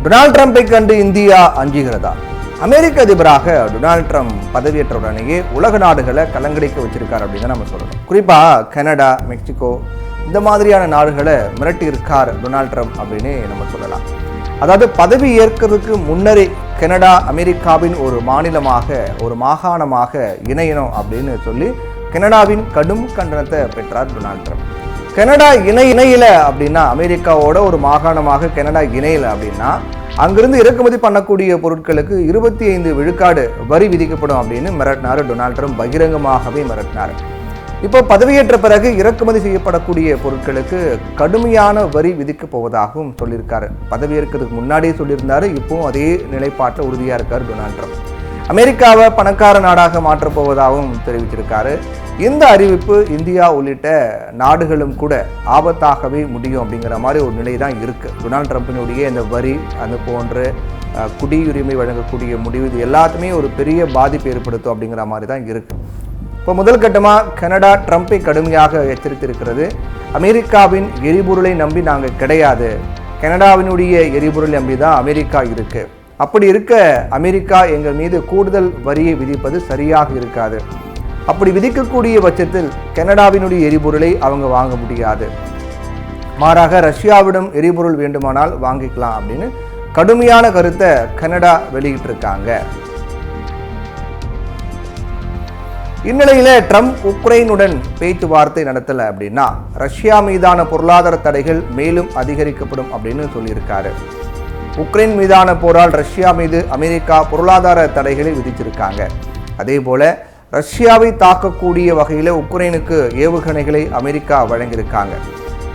Donald ட்ரம்பை கண்டு India அஞ்சுகிறதா? அமெரிக்க அதிபராக Donald Trump பதவியேற்ற உடனேயே உலக நாடுகளை கலங்கடிக்க வச்சிருக்காரு அப்படின்னு நம்ம சொல்லணும். குறிப்பாக கனடா, மெக்சிகோ இந்த மாதிரியான நாடுகளை மிரட்டி இருக்கார் டொனால்ட் ட்ரம்ப் அப்படின்னு நம்ம சொல்லலாம். அதாவது பதவி ஏற்கிறதுக்கு முன்னரே கனடா அமெரிக்காவின் ஒரு மாநிலமாக, ஒரு மாகாணமாக இணையணும் அப்படின்னு சொல்லி கனடாவின் கடும் கண்டனத்தை பெற்றார் டொனால்ட் ட்ரம்ப். கனடா இணையில அப்படின்னா, அமெரிக்காவோட ஒரு மாகாணமாக கனடா இணையில அப்படின்னா அங்கிருந்து இறக்குமதி பண்ணக்கூடிய பொருட்களுக்கு 25 விழுக்காடு வரி விதிக்கப்படும் அப்படின்னு மிரட்டினார் டொனால்ட் ட்ரம்ப். பகிரங்கமாகவே மிரட்டினார். இப்போ பதவியேற்ற பிறகு இறக்குமதி செய்யப்படக்கூடிய பொருட்களுக்கு கடுமையான வரி விதிக்க போவதாகவும் சொல்லியிருக்காரு. பதவியேற்கிறதுக்கு முன்னாடியே சொல்லியிருந்தாரு. இப்பவும் அதே நிலைப்பாட்டில் உறுதியாக இருக்கார் டொனால்ட் ட்ரம்ப். அமெரிக்காவை பணக்கார நாடாக மாற்றப் போவதாகவும் தெரிவித்திருக்காரு. இந்த அறிவிப்பு இந்தியா உள்ளிட்ட நாடுகளும் கூட ஆபத்தாகவே முடியும் அப்படிங்கிற மாதிரி ஒரு நிலை தான் இருக்குது. டொனால்ட் ட்ரம்பினுடைய இந்த வரி, அது போன்று குடியுரிமை வழங்கக்கூடிய முடிவு, இது எல்லாத்துமே ஒரு பெரிய பாதிப்பு ஏற்படுத்தும் அப்படிங்கிற மாதிரி தான் இருக்குது. இப்போ முதல் கட்டமாக கனடா ட்ரம்பை கடுமையாக எச்சரித்திருக்கிறது. அமெரிக்காவின் எரிபொருளை நம்பி நாங்கள் கிடையாது, கனடாவினுடைய எரிபொருளை நம்பி தான் அமெரிக்கா இருக்குது. அப்படி இருக்க அமெரிக்கா எங்கள் மீது கூடுதல் வரியை விதிப்பது சரியாக இருக்காது. அப்படி விதிக்கக்கூடிய பட்சத்தில் கனடாவினுடைய எரிபொருளை அவங்க வாங்க முடியாது. மாறாக ரஷ்யாவிடம் எரிபொருள் வேண்டுமானால் வாங்கிக்கலாம் அப்படின்னு கடுமையான கருத்தை கனடா வெளியிட்டிருக்காங்க. இந்நிலையில ட்ரம்ப் உக்ரைனுடன் பேச்சுவார்த்தை நடத்தலை அப்படின்னா ரஷ்யா மீதான பொருளாதார தடைகள் மேலும் அதிகரிக்கப்படும் அப்படின்னு சொல்லியிருக்காரு. உக்ரைன் மீதான போரால் ரஷ்யா மீது அமெரிக்கா பொருளாதார தடைகளை விதிச்சிருக்காங்க. அதே போல ரஷ்யாவை தாக்கக்கூடிய வகையில் உக்ரைனுக்கு ஏவுகணைகளை அமெரிக்கா வழங்கியிருக்காங்க.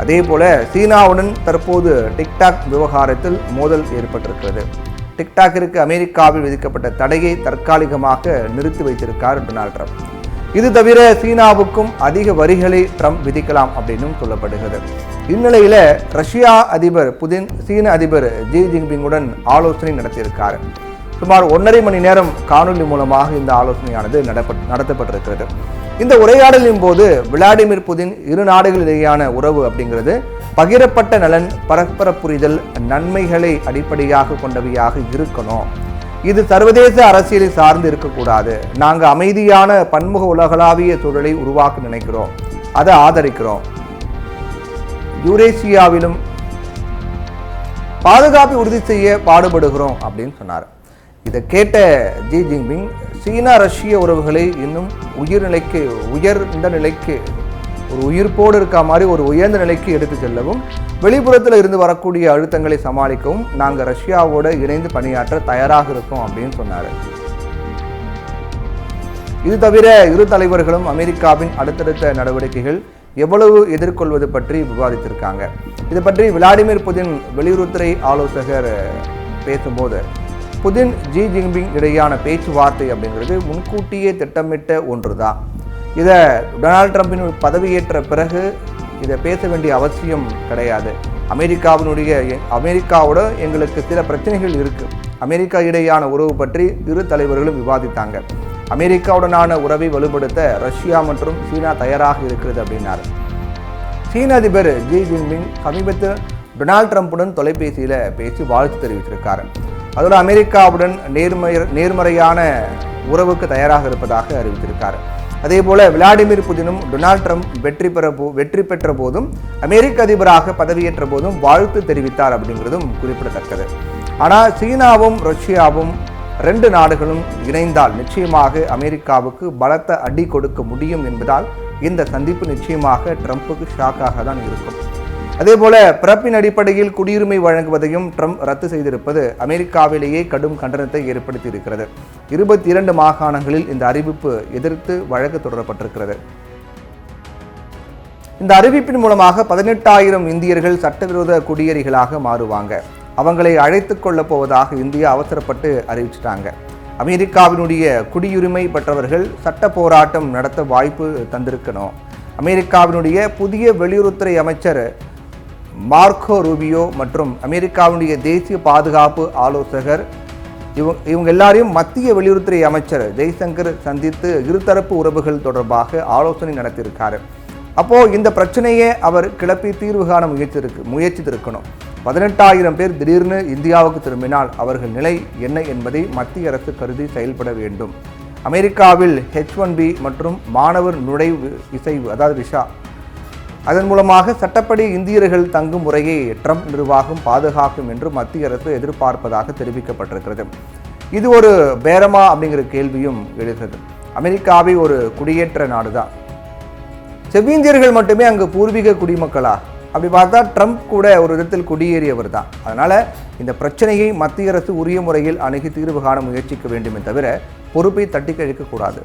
அதே போல சீனாவுடன் தற்போது டிக்டாக் விவகாரத்தில் மோதல் ஏற்பட்டிருக்கிறது. டிக்டாக்கிற்கு அமெரிக்காவில் விதிக்கப்பட்ட தடையை தற்காலிகமாக நிறுத்தி வைத்திருக்கார் டொனால்ட் ட்ரம்ப். இது தவிர சீனாவுக்கும் அதிக வரிகளை ட்ரம்ப் விதிக்கலாம் அப்படின்னு சொல்லப்படுகிறது. இந்நிலையில ரஷ்யா அதிபர் புதின் சீன அதிபர் ஜி ஜின்பிங்குடன் ஆலோசனை நடத்தியிருக்காரு. சுமார் 1.5 மணி நேரம் காணொலி மூலமாக இந்த ஆலோசனையானது நடத்தப்பட்டிருக்கிறது. இந்த உரையாடலின் போது விளாடிமிர் புதின் இரு நாடுகளிடையான உறவு அப்படிங்கிறது பகிரப்பட்ட நலன், பரஸ்பர புரிதல், நன்மைகளை அடிப்படையாக கொண்டவையாக இருக்கணும். இது சர்வதேச அரசியலை சார்ந்து இருக்கக்கூடாது. நாங்கள் அமைதியான பன்முக உலகளாவிய சூழலை உருவாக்க நினைக்கிறோம், அதை ஆதரிக்கிறோம். யூரேசியாவிலும் பாதுகாப்பை உறுதி செய்ய பாடுபடுகிறோம் அப்படின்னு சொன்னார். இதை கேட்ட ஜி ஜின்பிங் சீனா ரஷ்ய உறவுகளை இன்னும் உயர்ந்த நிலைக்கு, ஒரு உயிர்ப்போடு இருக்க மாதிரி ஒரு உயர்ந்த நிலைக்கு எடுத்து செல்லவும், வெளிப்புறத்தில் இருந்து வரக்கூடிய அழுத்தங்களை சமாளிக்கவும் நாங்கள் ரஷ்யாவோடு இணைந்து பணியாற்ற தயாராக இருக்கோம் அப்படின்னு சொன்னார். இது தவிர இரு தலைவர்களும் அமெரிக்காவின் அடுத்தடுத்த நடவடிக்கைகள் எவ்வளவு எதிர்கொள்வது பற்றி விவாதித்திருக்காங்க. இது பற்றி விளாடிமிர் புதின் வெளியுறவுத்துறை ஆலோசகர் பேசும்போது, புதின் ஜி ஜின்பிங் இடையான பேச்சுவார்த்தை அப்படிங்கிறது முன்கூட்டியே திட்டமிட்ட ஒன்று தான். இதை டொனால்ட் ட்ரம்பின் பதவியேற்ற பிறகு இதை பேச வேண்டிய அவசியம் கிடையாது. அமெரிக்காவோட எங்களுக்கு சில பிரச்சனைகள் இருக்குது. அமெரிக்கா இடையான உறவு பற்றி இரு தலைவர்களும் விவாதித்தாங்க. அமெரிக்காவுடனான உறவை வலுப்படுத்த ரஷ்யா மற்றும் சீனா தயாராக இருக்கிறது அப்படின்னாரு. சீன அதிபர் ஜி ஜின்பிங் சமீபத்தில் டொனால்ட் ட்ரம்புடன் தொலைபேசியில் பேசி வாழ்த்து தெரிவித்திருக்காரு. அதோடு அமெரிக்காவுடன் நேர்மறையான உறவுக்கு தயாராக இருப்பதாக அறிவித்திருக்காரு. அதே போல விளாடிமிர் புதினும் டொனால்ட் ட்ரம்ப் வெற்றி பெற்ற போதும் அமெரிக்க அதிபராக பதவியேற்ற போதும் வாழ்த்து தெரிவித்தார் அப்படிங்கிறதும் குறிப்பிடத்தக்கது. ஆனால் சீனாவும் ரஷ்யாவும் 2 நாடுகளும் இணைந்தால் நிச்சயமாக அமெரிக்காவுக்கு பலத்த அடி கொடுக்க முடியும் என்பதால் இந்த சந்திப்பு நிச்சயமாக ட்ரம்புக்கு ஷாக்காக தான் இருக்கும். அதே போல பிறப்பின் அடிப்படையில் குடியுரிமை வழங்குவதையும் ட்ரம்ப் ரத்து செய்திருப்பது அமெரிக்காவிலேயே கடும் கண்டனத்தை ஏற்படுத்தி இருக்கிறது. 22 மாகாணங்களில் இந்த அறிவிப்பு எதிர்த்து வழக்கு தொடரப்பட்டிருக்கிறது. இந்த அறிவிப்பின் மூலமாக 18,000 இந்தியர்கள் சட்டவிரோத குடியேறிகளாக மாறுவாங்க. அவங்களை அழைத்து கொள்ள போவதாக இந்தியா அவசரப்பட்டு அறிவிச்சிட்டாங்க. அமெரிக்காவினுடைய குடியுரிமை பெற்றவர்கள் சட்ட போராட்டம் நடத்த வாய்ப்பு தந்திருக்கணும். அமெரிக்காவினுடைய புதிய வெளியுறவுத்துறை அமைச்சர் மார்க்கோ ரூபியோ மற்றும் அமெரிக்காவுடைய தேசிய பாதுகாப்பு ஆலோசகர் இவங்க எல்லாரையும் மத்திய வெளியுறவுத்துறை அமைச்சர் ஜெய்சங்கர் சந்தித்து இருதரப்பு உறவுகள் தொடர்பாக ஆலோசனை நடத்தியிருக்காரு. அப்போது இந்த பிரச்சனையை அவர் கிளப்பி தீர்வு காண முயற்சித்திருக்கணும். 18,000 பேர் திடீர்னு இந்தியாவுக்கு திரும்பினால் அவர்கள் நிலை என்ன என்பதை மத்திய அரசு கருதி செயல்பட வேண்டும். அமெரிக்காவில் H1B மற்றும் மாணவர் நுழைவு இசைவு அதாவது விசா, அதன் மூலமாக சட்டப்படி இந்தியர்கள் தங்கும் முறையை ட்ரம்ப் நிர்வாகம் பாதுகாக்கும் என்று மத்திய அரசு எதிர்பார்ப்பதாக தெரிவிக்கப்பட்டிருக்கிறது. இது ஒரு பேரமா அப்படிங்கிற கேள்வியும் எழுகிறது. அமெரிக்காவை ஒரு குடியேற்ற நாடுதான், செவ்விந்தியர்கள் மட்டுமே அங்கு பூர்வீக குடிமக்களா? அப்படி பார்த்தா ட்ரம்ப் கூட ஒரு விதத்தில் குடியேறியவர் தான். அதனால் இந்த பிரச்சனையை மத்திய அரசு உரிய முறையில் அணுகி தீர்வு காண முயற்சிக்க வேண்டுமே தவிர பொறுப்பை தட்டி கழிக்கக்கூடாது.